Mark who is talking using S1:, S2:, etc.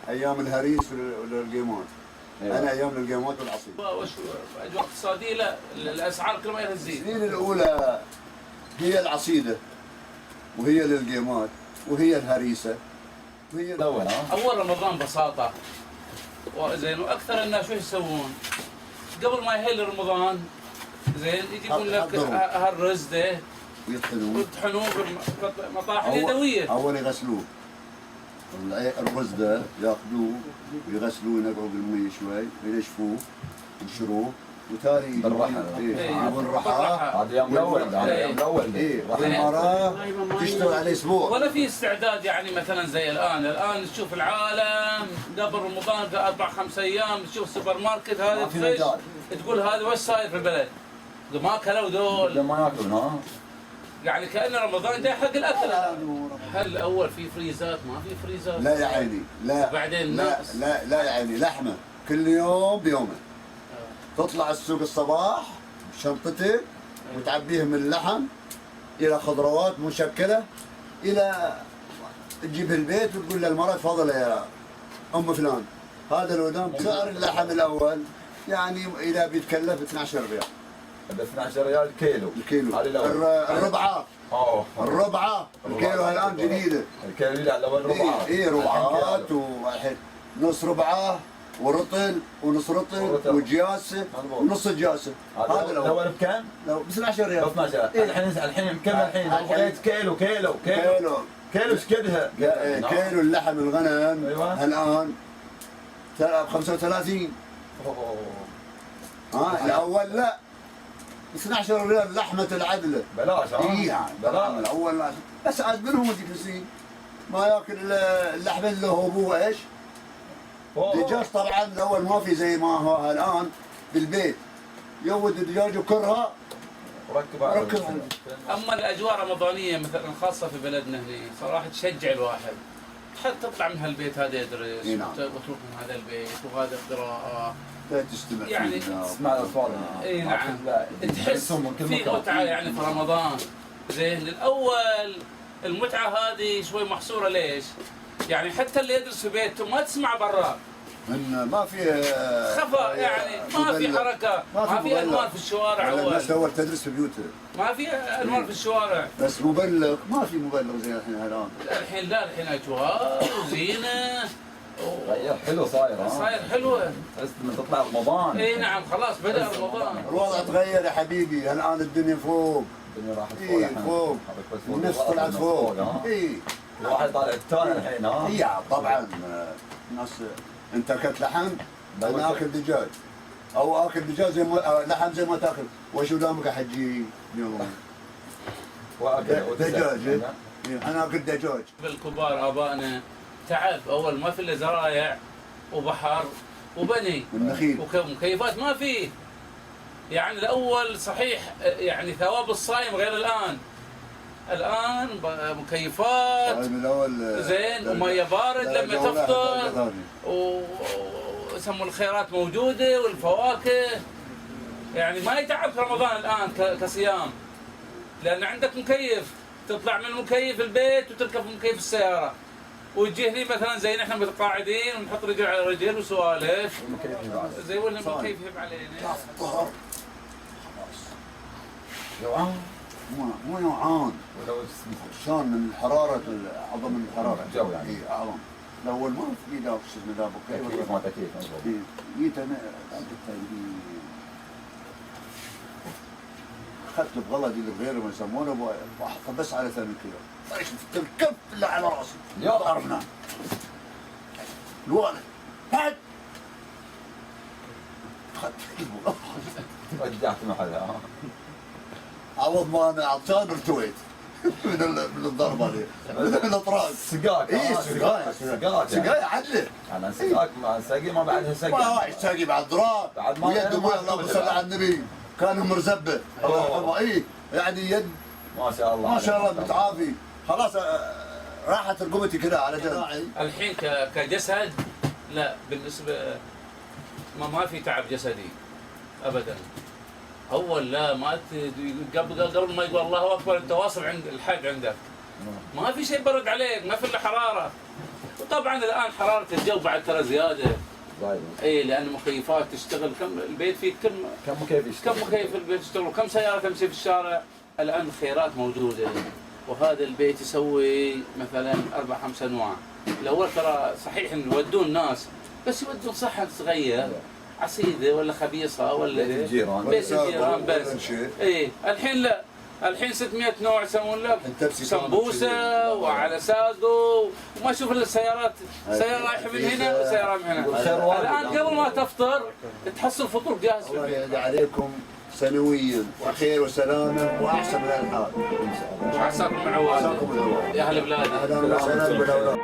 S1: ايام الهريس والقيمات.
S2: أيوة.
S1: انا ايام القيمات والعصير.
S3: وش اجواء اقتصاديه؟ لا الاسعار كل ما تزيد.
S1: السنين الاولى هي العصيده وهي للقيمات وهي الهريسه وهي
S3: اول رمضان بساطه وزين، واكثر الناس شو يسوون؟ قبل ما يهل رمضان زين يجيبون لك هالرز ده ويطحنوه بمطاحن يدويه.
S1: اول يغسلوه الرز ده، ياخذوه ويغسلوه ينقعوا بالمي شوي وينشفوه وينشروه وتالي يجيبون الرحاه.
S2: هذا يوم الاول، هذا يوم الاول.
S1: والمراه تشتغل عليه اسبوع.
S3: ولا في استعداد يعني مثلا زي الان تشوف العالم قبل رمضان ب4-5 ايام تشوف السوبر ماركت هذا فريش تقول هذا وش صاير في البلد؟ ما اكلوا دول.
S2: ما ياكلون ها.
S3: يعني كأن رمضان ده حق الاكل. هل اول في فريزات؟ ما في فريزات.
S1: لا يا عيني، لا.
S3: بعدين
S1: لا يا عيني، لحمه كل يوم بيومه. تطلع السوق الصباح بشنطتك وتعبيه من اللحم الى خضروات مشكله الى تجيبه البيت وتقول للمراه تفضل يا ام فلان هذا الودان سعر اللحم الاول يعني اذا بيتكلف 12 ريال.
S2: ب 12 ريال كيلو.
S1: الكيلو. الربعه. الربعه الكيلو الان جديده.
S2: الكيلو لا الاول ربعات.
S1: اي ربعات والحين نص ربعه ورطل ونص رطل وجياسه ونص جياسه.
S2: هذا الاول بكم؟
S1: ب 12 ريال.
S2: 12 الحين كم الحين؟ بغيت كيلو ايش قدها؟
S1: كيلو اللحم الغنم
S2: ايوه
S1: الان ب 35. الاول لا ب 12 ريال لحمه العدله
S2: بلاش.
S1: بلاش الاول بس عاد منهم ذيك السنين ما ياكل اللحمه اللي هو ابوه ايش؟ دجاج. طبعا الاول ما في زي ما هو الان بالبيت يود الدجاج وكرها ركب.
S3: اما الاجواء الرمضانيه مثلا خاصه في بلدنا هنا صراحه تشجع الواحد حتى تطلع من هالبيت هذا يدرس وتروح من هذا البيت وهذا قراءه
S1: لا تستمع
S3: يعني
S2: تسمع الاطفال.
S3: اي نعم تحس في متعه يعني في رمضان. زين الاول المتعه هذه شوي محصوره ليش؟ يعني حتى اللي يدرس في بيته ما تسمع برا.
S1: ما في
S3: خفا يعني ما في حركه، ما في انوار في الشوارع.
S1: الناس اول تدرس في بيوتها
S3: ما في انوار في الشوارع.
S1: بس مبلغ ما في مبلغ زي الحين الان.
S3: الحين لا الحين اجواء وزينه
S2: حلو
S3: صاير حلوه.
S2: بس من تطلع رمضان.
S3: اي نعم خلاص بدا رمضان.
S1: الوضع تغير يا حبيبي الان الدنيا فوق.
S2: الدنيا راحت
S1: فوق. النفس طلعت فوق. اي
S2: الواحد طالع التون الحين
S1: اي طبعا الناس انت اكلت لحم انا اكل دجاج او اكل دجاج زي ما لحم زي ما تاكل وش قدامك يا حجي اليوم؟ دجاج. انا اكل دجاج.
S3: بالكبار ابائنا تعب اول ما في الا زرايع وبحر وبني
S1: والنخيل
S3: ومكيفات ما في. يعني الاول صحيح يعني ثواب الصايم غير الان مكيفات زين وميه بارد لما تفطر ويسموا الخيرات موجوده والفواكه. يعني ما يتعب في رمضان الان كصيام لان عندك مكيف تطلع من المكيف البيت وتركب في مكيف السياره وتجي هني مثلا زي نحن متقاعدين ونحط رجل على رجل وسوالف زي ولا المكيف يهب علينا.
S1: جوعان مو جوعان شلون من حراره اعظم من الحراره
S2: الجو يعني.
S1: اي اعظم. الاول ما في ذاك شو اسمه ذا
S2: تكييف ما تكييف.
S1: جيت انا اخذت بغلطي اللي بغيره ما يسمونه واحطه بس على 8 كيلو. ايش الكف اللي على راسي
S2: يا
S1: عرفنا الوالد بعد اخذت
S2: رجعت محلها.
S1: عوض ما انا عطشان ارتويت من الضربه دي من الاطراق.
S2: سقاك.
S1: اي سقايه عدله.
S2: انا سقاك ما ساقي ما بعدها سقي.
S1: ما ساقي بعد ضراب. ويد ابوي اللهم صل على النبي كان مرزبه الله يرحمه. اي يعني يد
S2: ما شاء الله
S1: ما شاء الله متعافي. خلاص راحت رقبتي كذا على جنب.
S3: الحين كجسد لا بالنسبه ما في تعب جسدي ابدا. اول لا ما قبل ما يقول الله اكبر انت واصل عند الحاج عندك ما في شيء برد عليك ما في الا حراره وطبعا الان حراره الجو بعد ترى زياده.
S2: طيب.
S3: اي لان المكيفات تشتغل، كم البيت فيه
S2: كم مكيف يشتغل؟
S3: كم مكيف البيت يشتغل، وكم سياره تمشي في الشارع. الان الخيارات موجوده، وهذا البيت يسوي مثلا 4-5 انواع. الاول ترى صحيح انه يودون الناس، بس يودون صحن صغير عصيده ولا خبيصه ولا
S2: بيت الجيران.
S3: بيت الجيران بس. اي الحين لا، الحين 600 نوع يسوون لك سمبوسه وعلى ساقو، وما اشوف الا السيارات، سياره رايحه من هنا وسياره من هنا. الان قبل ما تفطر تحصل فطور جاهز في
S1: الله
S3: البيت.
S1: يعطي عليكم سنويا وخير وسلامه واحسن من الحال.
S3: عساكم العواد
S1: عساكم العواد.
S3: يا اهل بلادي.
S1: اهلا وسهلا بالاولاد.